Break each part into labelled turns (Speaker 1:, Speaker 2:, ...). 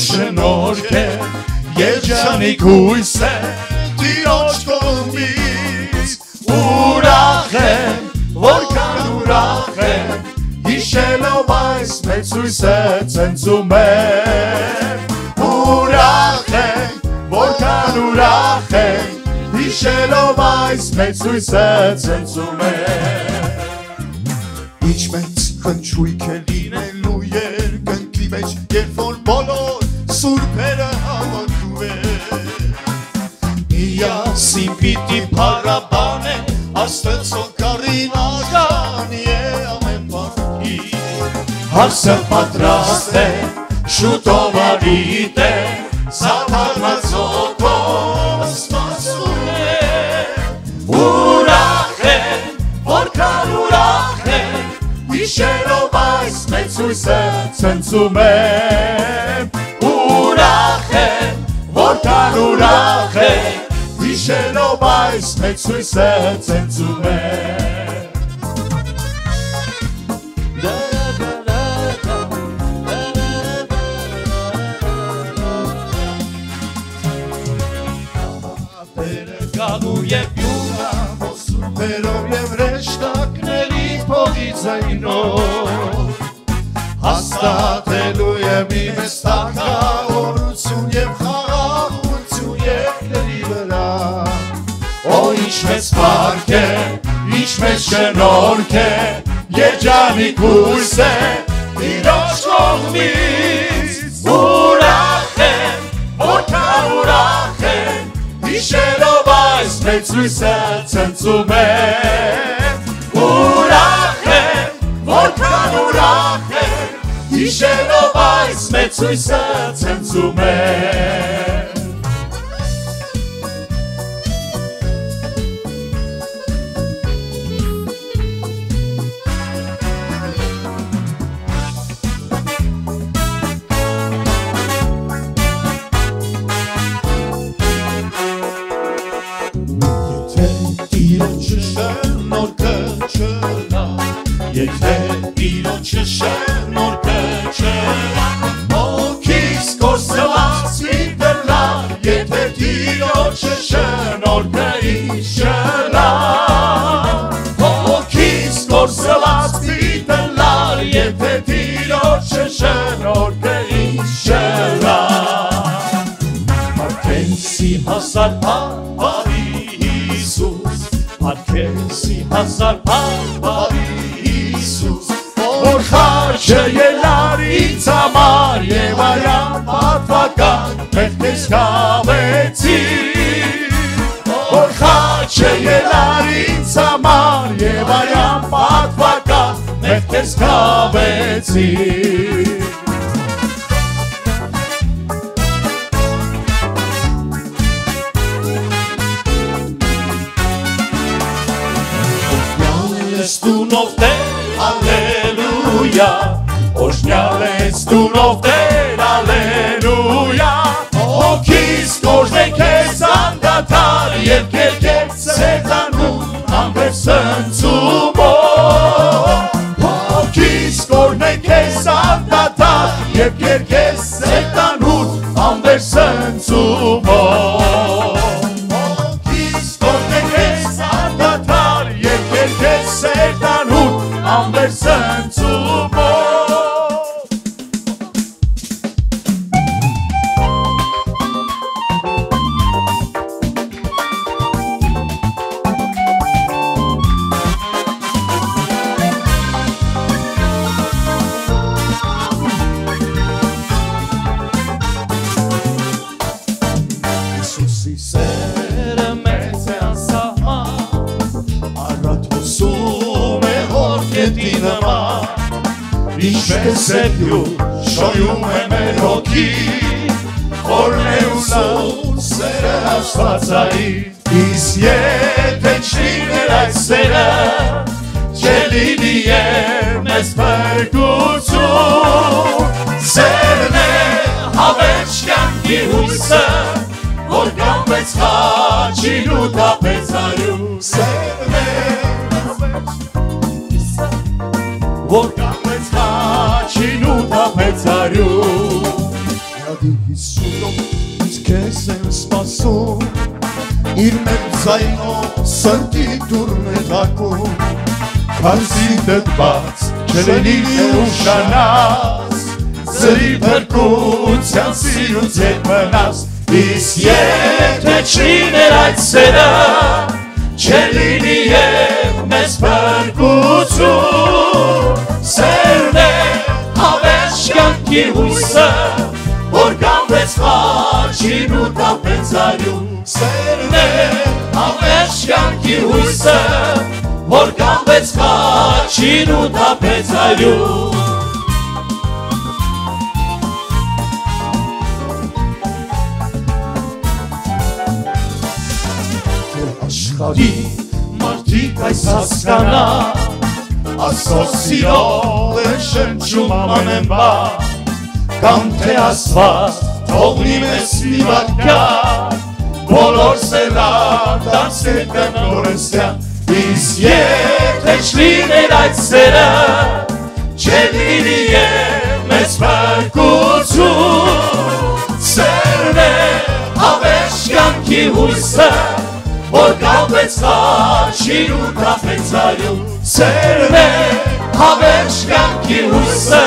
Speaker 1: շնորհք է երջանիկ հույս է Տիրոջ կողմից ուրախ եմ որքան ուրախ եմ հիշելով այս մեծ հույսը ցնծում եմ ուրախ եմ որքան ուրախ եմ հիշելով այս մեծ հույսը ցնծում եմ Ինչ մեծ խնջույք է լինելու երկնքի մեջ երբ որ բոլոր սուրբերը հավաքվում են Միասին պիտի փառաբանեն Աստծո կարինական է ամեն բանի Հարսը պատրաստ է շուտով արիտ է Սաթարնած օգով սպասում է Ուրախ է որքան ուրախ է Հիշելով այս մեծ հույսը ցնծում եմ Ուրախ եմ, որքան ուրախ եմ Հիշելով այս մեծ հույսը ցնծում եմ Տերը գալու և յուրա Սուրբերով և ռեշտակների փողի ձայնով Հաստատելու եմ իմ ստակավորություն և խաղաղություն երկրի վրա Օ ինչ մեծ փառք է, ինչ մեծ շնորհք է Երջանիկ հույս է Տիրոջ կողմից Ուրախ եմ, որքան ուրախ եմ Հիշելով այս մեծ հույսը ցնծում եմ Ուրախ եմ, որքան ուրախ եմ Հիշելով այս մեծ հույսը ցնծում եմ Եթե իրոջը շնորհքը չլա Հոգիս կորսված դլա Եթե իրոջը շնորհքը ինձ չլա Հոգիս կորսված դլա Եթե իրոջը շնորհքը ինձ չլա Արկենսի հասար բարի Հիսուս Արկենսի հասար բարի Որ խաչը ելար ինձ համար և արյան պատվական մեղքերս կավեցի Որ խաչը ելար ինձ համար և արյան պատվական մեղքերս կավեցի Ստունով Տեր Ալելույա Օժնյալ ես տունով Տեր Ալելույա Հոգիս կորժն է քեզ անդադար Եվ կերկեր սեզանում ամբեր սնծումով Հոգիս կորժն է քեզ անդադար Եվ կերկեր սեզանում ամբեր սնծումով Ամբեր սնծումով Հիսուսի սերը մեծ է անսահման Առատ հոսում է հորքետի նման Ինչպես է պյուր շոյում է մեր հոգի Խորն է ու սուր սերը Աստվածային Իսկ եթե չլիներ այդ սերը Չլինի է մեզ փրկություն Սերն է հավերժ կյանքի հույսը Որ կամվեց խաչին ու թափեց արյուն Սերն է հավերժ Որ կամվեց խաչին ու թափեց արյուն Քեզ եմ սպասում իր մեր ձայնով սրտի դուրն է հակում Քարսի դեպված չլինի ուշանաս Զրի փրկության սիրուց ետ մնաս Իսկ եթե չլիներ այդ սերը Չլինի և մեզ փրկություն Սերն է հավերժ կյանքի հույսը Որ գամվեց խաչին ու տապեց արյուն Սերն է հավերժ կյանքի հույսը Որ գամվեց խաչին ու տապեց արյուն Աշխարհի մարդիկ այս հասկանա Աստծո սիրով է շնչում ամեն բան Կամ թե ասված թողնի մեզ մի վայրկյան Բոլոր սևադարձել կնորեսյան Իսկ եթե չլիներ այդ սերը Չլինի և մեզ փրկություն Սերն է հավերժ կյանքի հույսը Որ կապեց խաչին ու կապեց արյուն Սերն է հավերժ կյանքի հույսը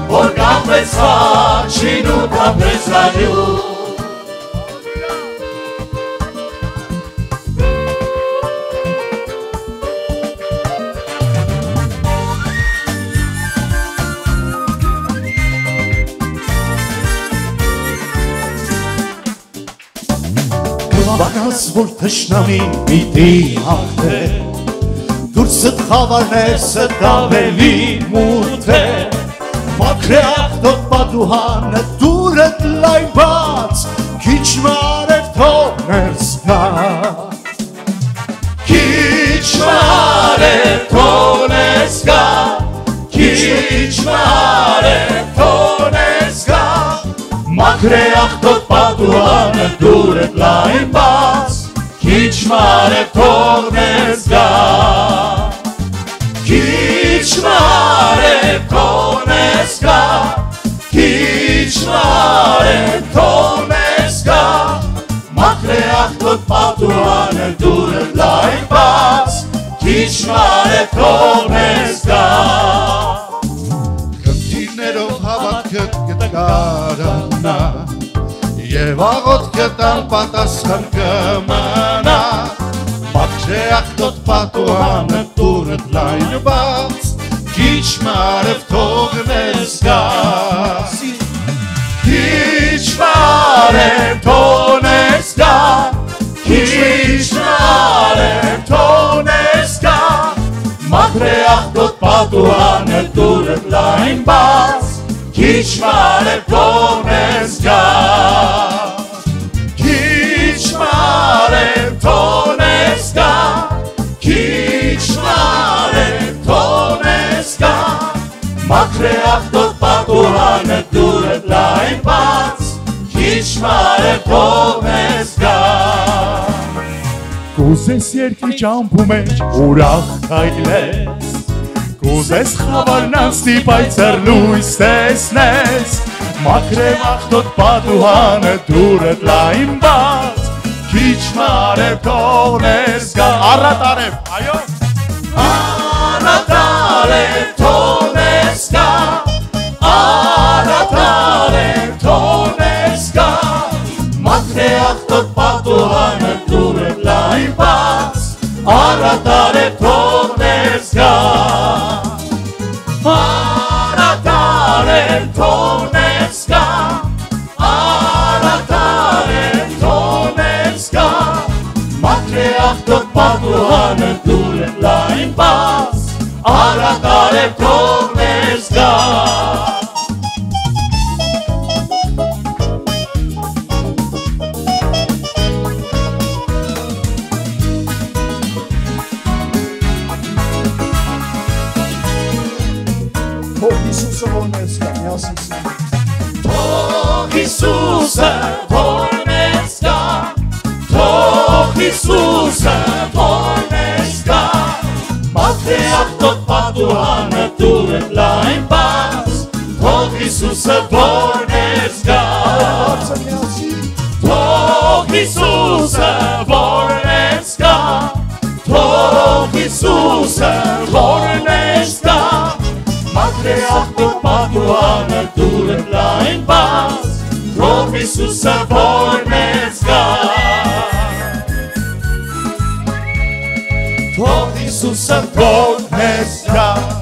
Speaker 1: Որ կապեց խաչին ու կապեց արյուն Բանաս որ թշնամի պիտի հաղթե Դուրսդ խավարներսդ ավելի մութ է Մաքրե աղտոտ պատուհանը դուրդ լայն բաց Քիչ մարև թողներս գա Քիչ մարև թողներս գա Քիչ մարև թողներս գա Մաքրե աղտոտ պատուհանը դուրդ լայն բաց Քիչ մարև թողներս գա Քիչ մարև թողներս գա Քիչ մարև թողներս գա Մաքրե աղտոտ պատուհանը դուրդ լայն բաց Քիչ մարև թողներս գա Քրտիրներով հավատքդ կտկարանա Եվ աղոթքը տան պատասխան կմնա Մաքրե աղտոտ պատուհանը դուրդ լայն բաց Քիչ մարև թողներս գա Քիչ մարև թողներս գա Քիչ մարև թողներս գա Մաքրե աղտոտ պատուհանը դուրդ լայն բաց Քիչ մարև թողներս գա Քիչ մարև թողներս գա Քիչ մարև թողներս գա Մաքրե աղտոտ պատուհանը դուրդ լայն բաց Քիչ մարև թողներս գա Կուզես երկրի ճամփու մեջ ուրախ քայլես Կուզես խավարնան ստիպայցր լույս տեսնես Մաքրե աղտոտ պատուհանը դուրդ լայն բաց Քիչ մարև թողներս գա Առատ արև, այո Առատ արև թողներս գա Առատ արև թողներս գա Մաքրե աղտոտ պատուհանը դուրդ լայն բաց Առատ արև թողներս գա Առատ արև թողներս գա Առատ արև թողներս գա Մաքրե աղտոտ պատուհանը դուրդ լայն բաց Առատ արև թողներս գա Թող Հիսուսը որնես կա, միասին Թող Հիսուսը որնես կա Թող Հիսուսը որնես կա Մաքրե աղտոտ պատուհանը դուրդ լայն բաց Թող Հիսուսը որնես կա Ioana dure plain paz Թող Հիսուսը որ մեզ գա Թող Հիսուսը որ մեզ գա